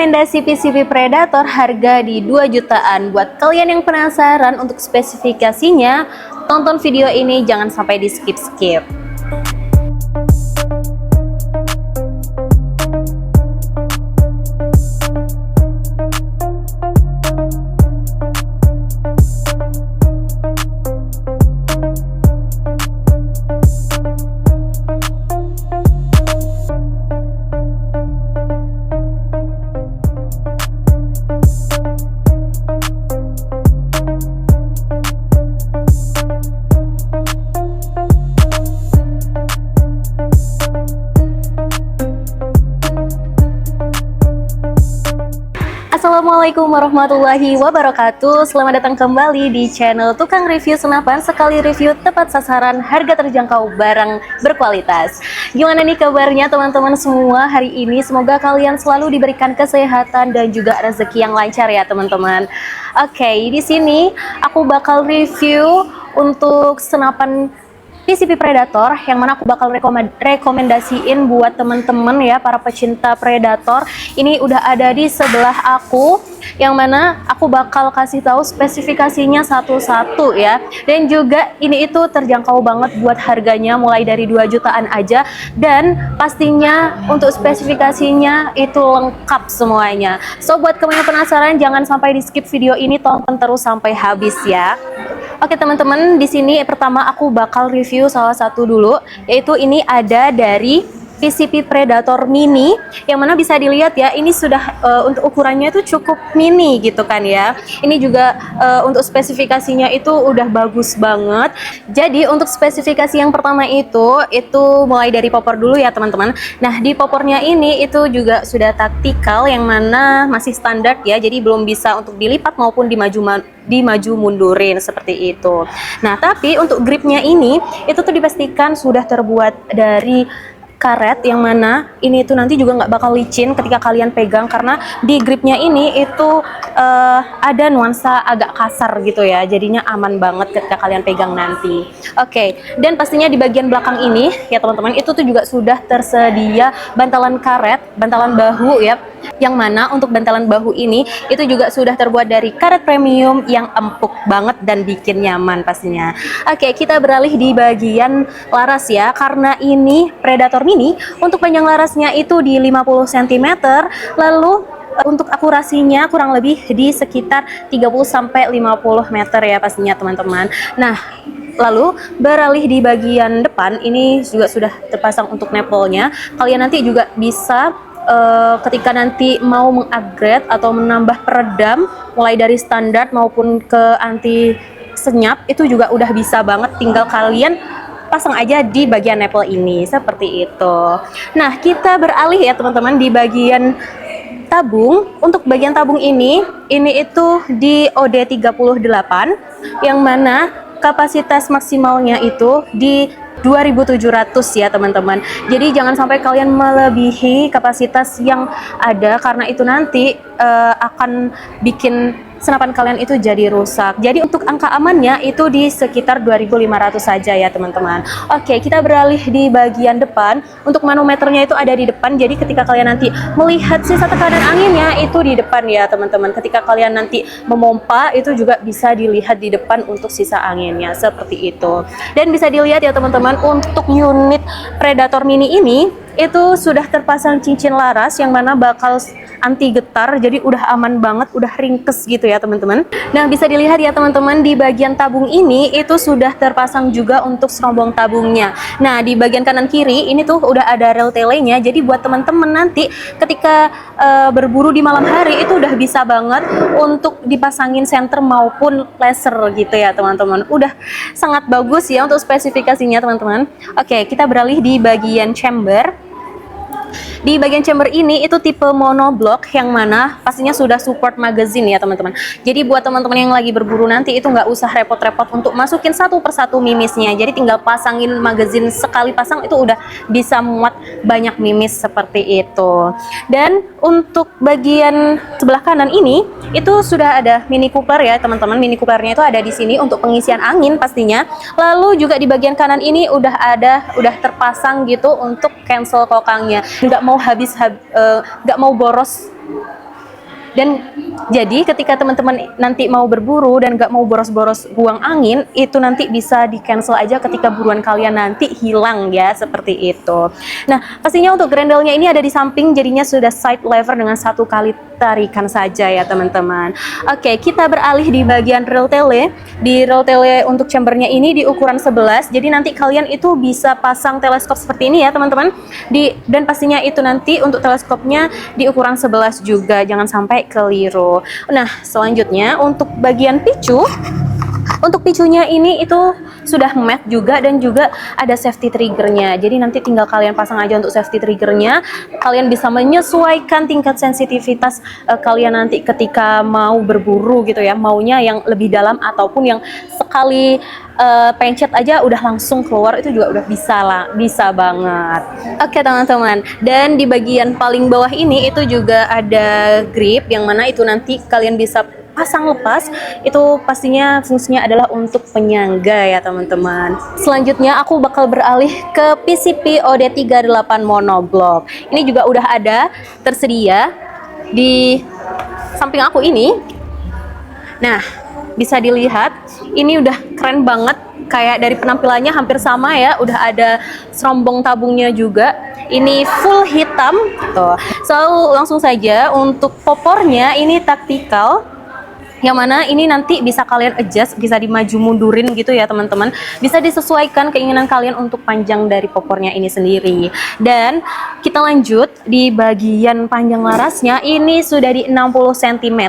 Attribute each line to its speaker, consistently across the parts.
Speaker 1: rekomendasi PCV Predator harga di 2 jutaan. Buat kalian yang penasaran untuk spesifikasinya, tonton video ini, jangan sampai di skip-skip. Assalamualaikum warahmatullahi wabarakatuh. Selamat datang kembali di channel Tukang Review Senapan. Sekali review tepat sasaran, harga terjangkau, barang berkualitas. Gimana nih kabarnya teman-teman semua hari ini? Semoga kalian selalu diberikan kesehatan dan juga rezeki yang lancar ya teman-teman. Oke, di sini aku bakal review untuk senapan PCV Predator, yang mana aku bakal rekomendasiin buat temen-temen ya, para pecinta Predator. Ini udah ada di sebelah aku, yang mana aku bakal kasih tahu spesifikasinya satu-satu ya. Dan juga ini itu terjangkau banget buat harganya, mulai dari 2 jutaan aja. Dan pastinya untuk spesifikasinya itu lengkap semuanya. So buat kamu yang penasaran, jangan sampai di skip video ini, tonton terus sampai habis ya. Oke teman-teman, di sini pertama aku bakal review salah satu dulu, yaitu ini ada dari PCV Predator Mini, yang mana bisa dilihat ya, ini sudah untuk ukurannya itu cukup mini gitu kan ya. Ini juga untuk spesifikasinya itu udah bagus banget. Jadi untuk spesifikasi yang pertama itu mulai dari popor dulu ya teman-teman. Nah di popornya ini itu juga sudah taktikal, yang mana masih standar ya, jadi belum bisa untuk dilipat maupun dimaju mundurin seperti itu. Nah tapi untuk gripnya ini itu tuh dipastikan sudah terbuat dari karet, yang mana ini itu nanti juga nggak bakal licin ketika kalian pegang, karena di gripnya ini itu ada nuansa agak kasar gitu ya, jadinya aman banget ketika kalian pegang nanti. Oke, dan pastinya di bagian belakang ini ya teman-teman, itu tuh juga sudah tersedia bantalan karet, bantalan bahu ya, yang mana untuk bantalan bahu ini itu juga sudah terbuat dari karet premium yang empuk banget dan bikin nyaman pastinya. Oke, kita beralih di bagian laras ya, karena ini Predator Mini, untuk panjang larasnya itu di 50 cm, lalu untuk akurasinya kurang lebih di sekitar 30-50 meter ya pastinya teman-teman. Nah lalu beralih di bagian depan, ini juga sudah terpasang untuk nepelnya. Kalian nanti juga bisa ketika nanti mau mengupgrade atau menambah peredam, mulai dari standar maupun ke anti senyap, itu juga udah bisa banget, tinggal kalian pasang aja di bagian nipple ini seperti itu. Nah kita beralih ya teman-teman di bagian tabung. Untuk bagian tabung ini itu di OD38, yang mana kapasitas maksimalnya itu di 2700 ya teman-teman. Jadi jangan sampai kalian melebihi kapasitas yang ada, karena itu nanti akan bikin senapan kalian itu jadi rusak. Jadi untuk angka amannya itu di sekitar 2500 saja ya teman-teman. Oke, kita beralih di bagian depan. Untuk manometernya itu ada di depan, jadi ketika kalian nanti melihat sisa tekanan anginnya itu di depan ya teman-teman. Ketika kalian nanti memompa itu juga bisa dilihat di depan untuk sisa anginnya seperti itu. Dan bisa dilihat ya teman-teman, untuk unit Predator Mini ini itu sudah terpasang cincin laras, yang mana bakal anti getar, jadi udah aman banget, udah ringkes gitu ya teman-teman. Nah bisa dilihat ya teman-teman, di bagian tabung ini itu sudah terpasang juga untuk serombong tabungnya. Nah di bagian kanan kiri ini tuh udah ada rel telenya, jadi buat teman-teman nanti ketika berburu di malam hari itu udah bisa banget untuk dipasangin senter maupun laser gitu ya teman-teman. Udah sangat bagus ya untuk spesifikasinya teman-teman. Oke, kita beralih di bagian chamber. Di bagian chamber ini itu tipe monoblock, yang mana pastinya sudah support magazine ya teman-teman. Jadi buat teman-teman yang lagi berburu nanti itu nggak usah repot-repot untuk masukin satu persatu mimisnya. Jadi tinggal pasangin magazine, sekali pasang itu udah bisa muat banyak mimis seperti itu. Dan untuk bagian sebelah kanan ini itu sudah ada mini coupler ya teman-teman. Mini couplernya itu ada di sini untuk pengisian angin pastinya. Lalu juga di bagian kanan ini udah terpasang gitu untuk cancel kokangnya. Nggak mau boros Dan jadi ketika teman-teman nanti mau berburu dan gak mau boros-boros buang angin, itu nanti bisa di cancel aja ketika buruan kalian nanti hilang ya, seperti itu. Nah, pastinya untuk grendelnya ini ada di samping, jadinya sudah side lever dengan 1 kali tarikan saja ya teman-teman. Oke, kita beralih di bagian rel tele. Di rel tele untuk chambernya ini di ukuran 11, jadi nanti kalian itu bisa pasang teleskop seperti ini ya teman-teman. Dan pastinya itu nanti untuk teleskopnya di ukuran 11 juga, jangan sampai keliru. Nah, selanjutnya untuk bagian picu, untuk picunya ini itu sudah matte juga dan juga ada safety triggernya. Jadi nanti tinggal kalian pasang aja untuk safety triggernya. Kalian bisa menyesuaikan tingkat sensitivitas kalian nanti ketika mau berburu gitu ya. Maunya yang lebih dalam ataupun yang sekali pencet aja udah langsung keluar, itu juga udah bisa banget. Oke teman-teman, dan di bagian paling bawah ini itu juga ada grip yang mana itu nanti kalian bisa pasang lepas. Itu pastinya fungsinya adalah untuk penyangga ya teman-teman. Selanjutnya aku bakal beralih ke PCP OD38 monoblock. Ini juga udah ada tersedia di samping aku ini. Nah, bisa dilihat ini udah keren banget, kayak dari penampilannya hampir sama ya. Udah ada serombong tabungnya juga. Ini full hitam tuh. So langsung saja untuk popornya ini taktikal, yang mana ini nanti bisa kalian adjust, bisa dimaju mundurin gitu ya teman-teman. Bisa disesuaikan keinginan kalian untuk panjang dari popornya ini sendiri. Dan kita lanjut di bagian panjang larasnya, ini sudah di 60 cm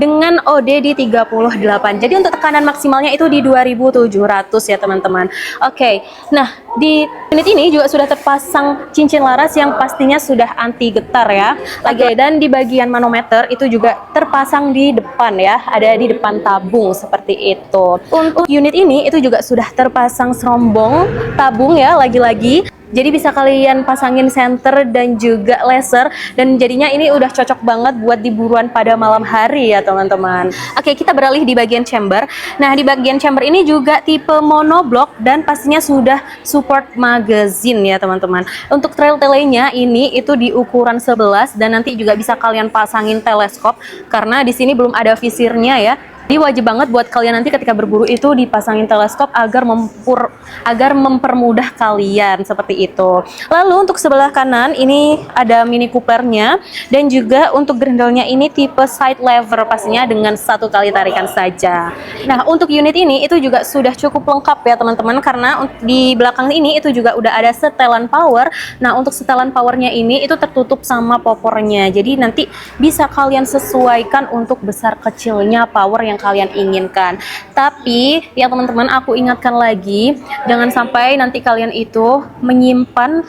Speaker 1: dengan OD di 38. Jadi untuk tekanan maksimalnya itu di 2700 ya teman-teman. Oke, nah di unit ini juga sudah terpasang cincin laras yang pastinya sudah anti getar ya. Oke, dan di bagian manometer itu juga terpasang di depan ya, ada di depan tabung seperti itu. Untuk unit ini itu juga sudah terpasang serombong tabung ya, lagi-lagi. Jadi bisa kalian pasangin senter dan juga laser, dan jadinya ini udah cocok banget buat diburuan pada malam hari ya teman-teman. Oke, kita beralih di bagian chamber. Nah, di bagian chamber ini juga tipe monoblock dan pastinya sudah support magazine ya teman-teman. Untuk trail telenya ini itu di ukuran 11 dan nanti juga bisa kalian pasangin teleskop karena di sini belum ada visirnya ya. Jadi wajib banget buat kalian nanti ketika berburu itu dipasangin teleskop agar mempermudah kalian seperti itu. Lalu untuk sebelah kanan ini ada Mini Coopernya, dan juga untuk grendelnya ini tipe side lever pastinya dengan 1 kali tarikan saja. Nah, untuk unit ini itu juga sudah cukup lengkap ya teman-teman, karena di belakang ini itu juga udah ada setelan power. Nah, untuk setelan powernya ini itu tertutup sama popornya, jadi nanti bisa kalian sesuaikan untuk besar kecilnya power yang kalian inginkan. Tapi ya teman-teman, aku ingatkan lagi, jangan sampai nanti kalian itu menyimpan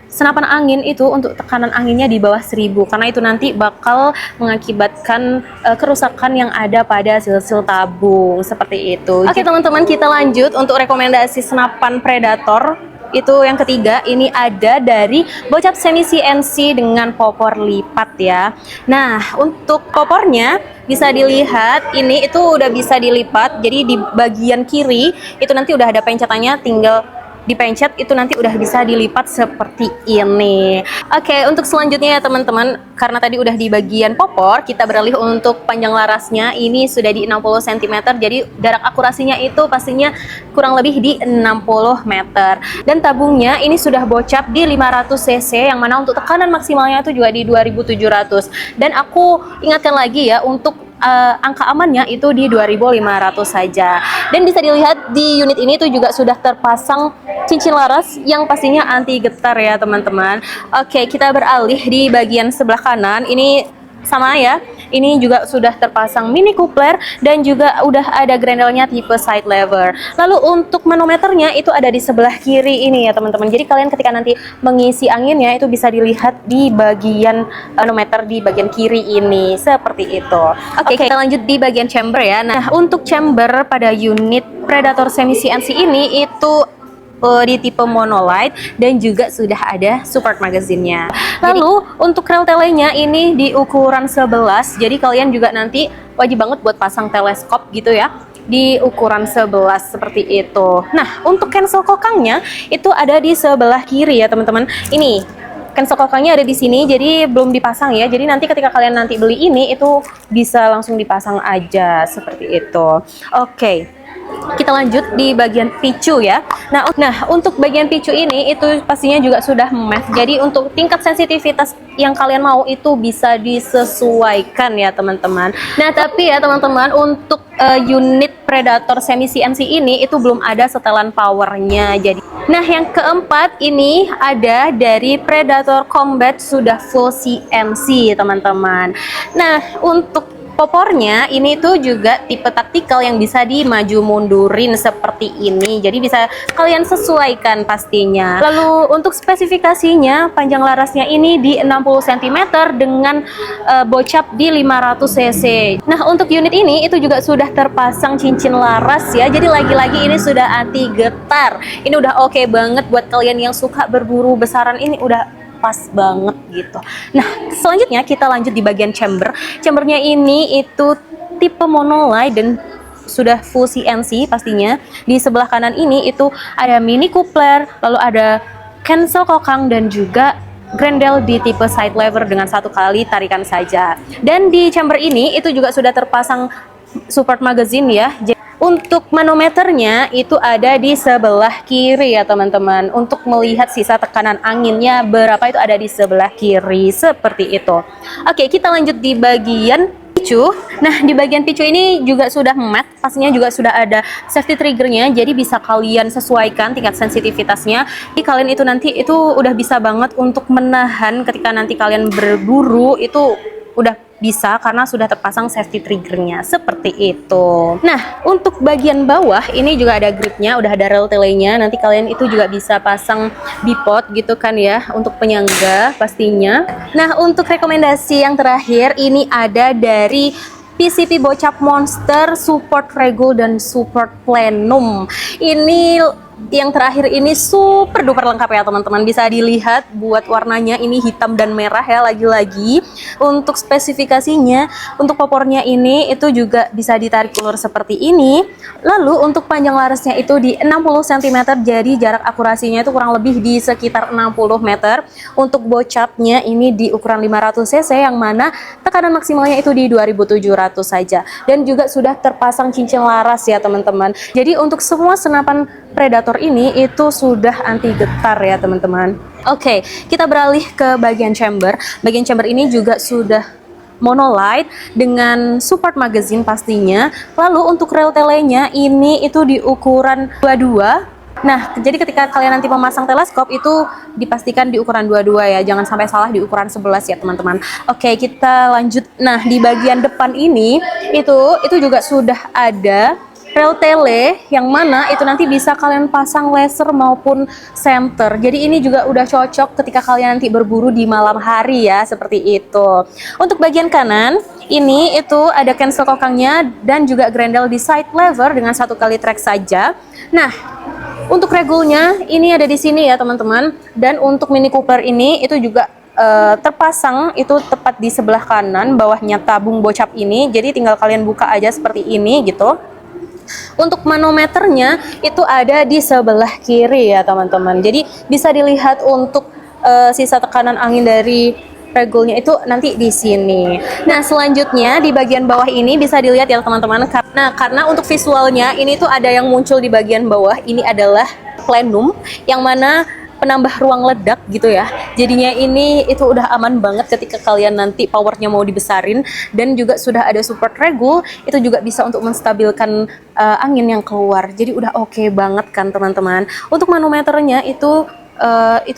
Speaker 1: senapan angin itu untuk tekanan anginnya di bawah 1000, karena itu nanti bakal mengakibatkan kerusakan yang ada pada sil-sil tabung seperti itu. Oke teman-teman, kita lanjut untuk rekomendasi senapan predator. Itu yang ketiga, ini ada dari Bocap Semi CNC dengan popor lipat ya. Nah, untuk popornya bisa dilihat ini itu udah bisa dilipat. Jadi di bagian kiri itu nanti udah ada pencetannya, tinggal dipencet itu nanti udah bisa dilipat seperti ini. Oke, untuk selanjutnya ya teman-teman, karena tadi udah di bagian popor, kita beralih untuk panjang larasnya. Ini sudah di 60 cm, jadi jarak akurasinya itu pastinya kurang lebih di 60 meter. Dan tabungnya ini sudah bocap di 500 cc, yang mana untuk tekanan maksimalnya itu juga di 2700. Dan aku ingatkan lagi ya, untuk angka amannya itu di 2500 saja. Dan bisa dilihat di unit ini tuh juga sudah terpasang cincin laras yang pastinya anti getar ya teman-teman. Oke, kita beralih di bagian sebelah kanan. Ini sama ya, ini juga sudah terpasang mini coupler dan juga udah ada grendelnya tipe side lever. Lalu untuk manometernya itu ada di sebelah kiri ini ya teman-teman. Jadi kalian ketika nanti mengisi anginnya itu bisa dilihat di bagian manometer di bagian kiri ini seperti itu. Oke, kita lanjut di bagian chamber ya. Nah, untuk chamber pada unit Predator Semi CNC ini itu di tipe monolight dan juga sudah ada support magazine-nya. Lalu untuk rel telenya ini di ukuran 11, jadi kalian juga nanti wajib banget buat pasang teleskop gitu ya di ukuran 11 seperti itu. Nah, untuk cancel kokangnya itu ada di sebelah kiri ya teman-teman. Ini cancel kokangnya ada di sini, jadi belum dipasang ya. Jadi nanti ketika kalian nanti beli ini itu bisa langsung dipasang aja seperti itu. Oke. Kita lanjut di bagian picu ya. Nah, untuk bagian picu ini itu pastinya juga sudah matte. Jadi untuk tingkat sensitivitas yang kalian mau itu bisa disesuaikan ya teman-teman. Nah, tapi ya teman-teman, untuk unit Predator semi CNC ini itu belum ada setelan powernya. Jadi, nah yang keempat ini ada dari Predator Combat sudah full CNC teman-teman. Nah, untuk popornya ini tuh juga tipe taktikal yang bisa dimaju mundurin seperti ini, jadi bisa kalian sesuaikan pastinya. Lalu untuk spesifikasinya, panjang larasnya ini di 60 cm dengan bocap di 500 cc. Nah, untuk unit ini itu juga sudah terpasang cincin laras ya, jadi lagi-lagi ini sudah anti getar. Ini udah oke banget buat kalian yang suka berburu besaran, ini udah pas banget gitu. Nah, selanjutnya kita lanjut di bagian chamber. Chambernya ini itu tipe monolight dan sudah full CNC pastinya. Di sebelah kanan ini itu ada mini coupler, lalu ada cancel kokang dan juga grendel di tipe side lever dengan satu kali tarikan saja. Dan di chamber ini itu juga sudah terpasang support magazine ya. Untuk manometernya itu ada di sebelah kiri ya teman-teman. Untuk melihat sisa tekanan anginnya berapa itu ada di sebelah kiri seperti itu. Oke, kita lanjut di bagian picu. Nah, di bagian picu ini juga sudah matte, pastinya juga sudah ada safety triggernya, jadi bisa kalian sesuaikan tingkat sensitivitasnya. Jadi kalian itu nanti itu udah bisa banget untuk menahan ketika nanti kalian berburu, itu udah bisa karena sudah terpasang safety triggernya seperti itu. Nah, untuk bagian bawah ini juga ada gripnya, udah ada rel telenya. Nanti kalian itu juga bisa pasang bipod gitu kan ya, untuk penyangga pastinya. Nah, untuk rekomendasi yang terakhir ini ada dari PCP Bocap Monster Support Regul dan Support Plenum. Ini yang terakhir ini super duper lengkap ya teman-teman, bisa dilihat buat warnanya ini hitam dan merah ya. Lagi-lagi untuk spesifikasinya, untuk popornya ini itu juga bisa ditarik ulur seperti ini. Lalu untuk panjang larasnya itu di 60 cm, jadi jarak akurasinya itu kurang lebih di sekitar 60 meter. Untuk bocapnya ini di ukuran 500 cc yang mana tekanan maksimalnya itu di 2700 saja, dan juga sudah terpasang cincin laras ya teman-teman. Jadi untuk semua senapan Predator ini itu sudah anti getar ya teman-teman. Oke, kita beralih ke bagian chamber. Bagian chamber ini juga sudah monolight dengan support magazine pastinya. Lalu untuk rel telenya ini itu di ukuran 22. Nah, jadi ketika kalian nanti memasang teleskop itu dipastikan di ukuran 22 ya, jangan sampai salah di ukuran 11 ya teman-teman. Oke, kita lanjut. Nah, di bagian depan ini itu juga sudah ada rel tele yang mana itu nanti bisa kalian pasang laser maupun center. Jadi ini juga udah cocok ketika kalian nanti berburu di malam hari ya, seperti itu. Untuk bagian kanan ini itu ada cancel kokangnya dan juga grendel di side lever dengan satu kali track saja. Nah, untuk regulnya ini ada di sini ya teman-teman. Dan untuk Mini Cooper ini itu juga terpasang itu tepat di sebelah kanan bawahnya tabung bocap ini. Jadi tinggal kalian buka aja seperti ini gitu. Untuk manometernya itu ada di sebelah kiri ya teman-teman. Jadi bisa dilihat untuk sisa tekanan angin dari regulnya itu nanti di sini. Nah, selanjutnya di bagian bawah ini bisa dilihat ya teman-teman. Karena untuk visualnya ini tuh ada yang muncul di bagian bawah. Ini adalah plenum yang mana penambah ruang ledak gitu ya. Jadinya ini itu udah aman banget ketika kalian nanti powernya mau dibesarin. Dan juga sudah ada support regul, itu juga bisa untuk menstabilkan angin yang keluar. Jadi udah oke banget kan teman-teman. Untuk manometernya itu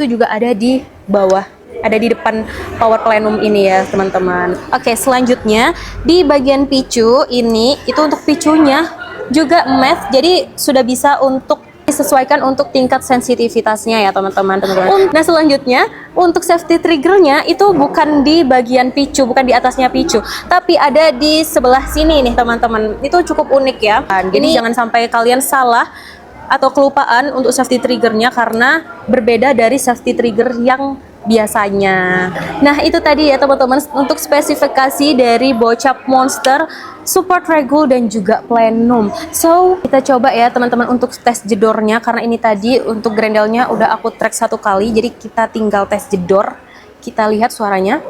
Speaker 1: juga ada di bawah, ada di depan power plenum ini ya teman-teman. Oke, selanjutnya di bagian picu ini itu untuk picunya juga matte, jadi sudah bisa untuk disesuaikan untuk tingkat sensitivitasnya ya teman-teman. Nah, selanjutnya untuk safety triggernya itu bukan di bagian picu, bukan di atasnya picu, tapi ada di sebelah sini nih teman-teman. Itu cukup unik ya. Jadi jangan sampai kalian salah atau kelupaan untuk safety triggernya karena berbeda dari safety trigger yang biasanya. Nah, itu tadi ya teman-teman untuk spesifikasi dari Bocap Monster Support Regul dan juga Plenum. So, kita coba ya teman-teman untuk tes jedornya, karena ini tadi untuk grendelnya udah aku track satu kali, jadi kita tinggal tes jedor. Kita lihat suaranya.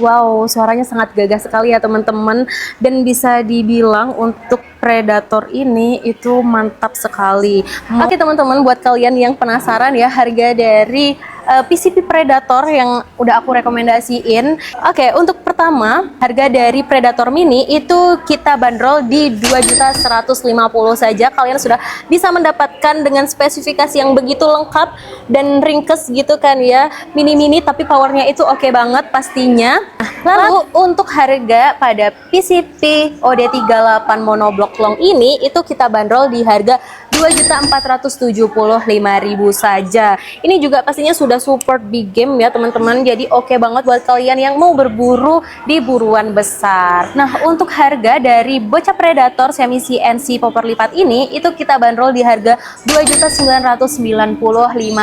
Speaker 1: Wow, suaranya sangat gagah sekali ya teman-teman, dan bisa dibilang untuk Predator ini itu mantap sekali. Oke teman-teman, buat kalian yang penasaran ya harga dari PCP Predator yang udah aku rekomendasiin. Oke, untuk pertama harga dari Predator Mini itu kita bandrol di 2.150.000 saja. Kalian sudah bisa mendapatkan dengan spesifikasi yang begitu lengkap dan ringkes gitu kan ya, mini-mini tapi powernya itu oke banget pastinya. Lalu untuk harga pada PCP OD38 monoblok long ini itu kita bandrol di harga 2.475.000 saja. Ini juga pastinya sudah support big game ya teman-teman, jadi oke banget buat kalian yang mau berburu di buruan besar. Nah, untuk harga dari bocah Predator semi CNC popper lipat ini itu kita bandrol di harga 2.995.000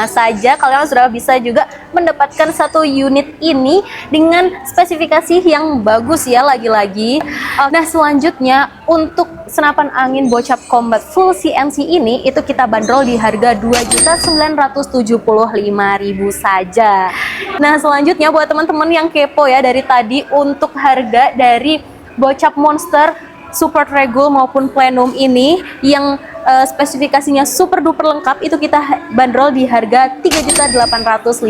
Speaker 1: saja. Kalian sudah bisa juga mendapatkan satu unit ini dengan spesifikasi yang bagus ya lagi-lagi. Nah, selanjutnya untuk senapan angin Bocap Combat full CNC ini itu kita bandrol di harga 2.975.000 saja. Nah, selanjutnya buat teman-teman yang kepo ya dari tadi, untuk harga dari Bocap Monster Support Regul maupun Plenum ini yang spesifikasinya super duper lengkap itu kita bandrol di harga 3.850.000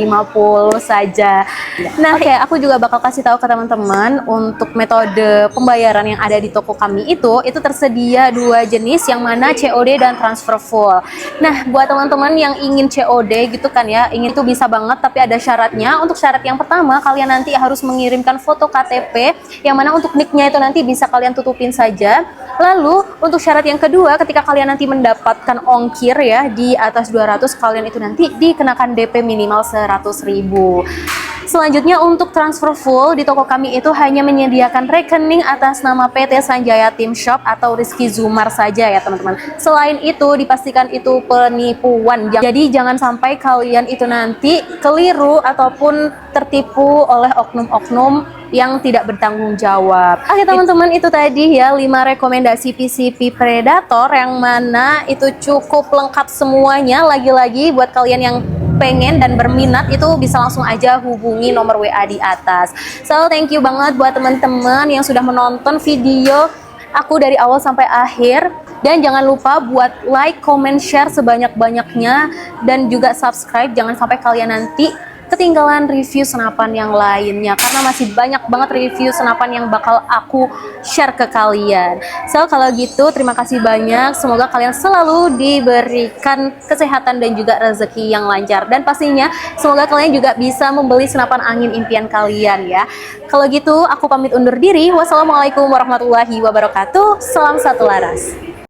Speaker 1: saja. Nah, aku juga bakal kasih tahu ke teman-teman untuk metode pembayaran yang ada di toko kami itu tersedia dua jenis, yang mana COD dan transfer full. Nah, buat teman-teman yang ingin COD gitu kan ya, ingin itu bisa banget, tapi ada syaratnya. Untuk syarat yang pertama, kalian nanti harus mengirimkan foto KTP, yang mana untuk nicknya itu nanti bisa kalian tutupin saja. Lalu untuk syarat yang kedua, ketika kalian nanti mendapatkan ongkir ya di atas 200, kalian itu nanti dikenakan DP minimal 100.000. Selanjutnya untuk transfer full di toko kami itu hanya menyediakan rekening atas nama PT Sanjaya Team Shop atau Rizky Zumar saja ya teman-teman. Selain itu dipastikan itu penipuan. Jadi jangan sampai kalian itu nanti keliru ataupun tertipu oleh oknum-oknum yang tidak bertanggung jawab. Oke teman-teman, itu tadi ya 5 rekomendasi PCP Predator yang mana itu cukup lengkap semuanya. Lagi-lagi buat kalian yang pengen dan berminat itu bisa langsung aja hubungi nomor WA di atas. So thank you banget buat teman-teman yang sudah menonton video aku dari awal sampai akhir. Dan jangan lupa buat like, comment, share sebanyak-banyaknya, dan juga subscribe. Jangan sampai kalian nanti ketinggalan review senapan yang lainnya, karena masih banyak banget review senapan yang bakal aku share ke kalian. So kalau gitu terima kasih banyak, semoga kalian selalu diberikan kesehatan dan juga rezeki yang lancar, dan pastinya semoga kalian juga bisa membeli senapan angin impian kalian ya. Kalau gitu aku pamit undur diri. Wassalamualaikum warahmatullahi wabarakatuh. Salam satu laras.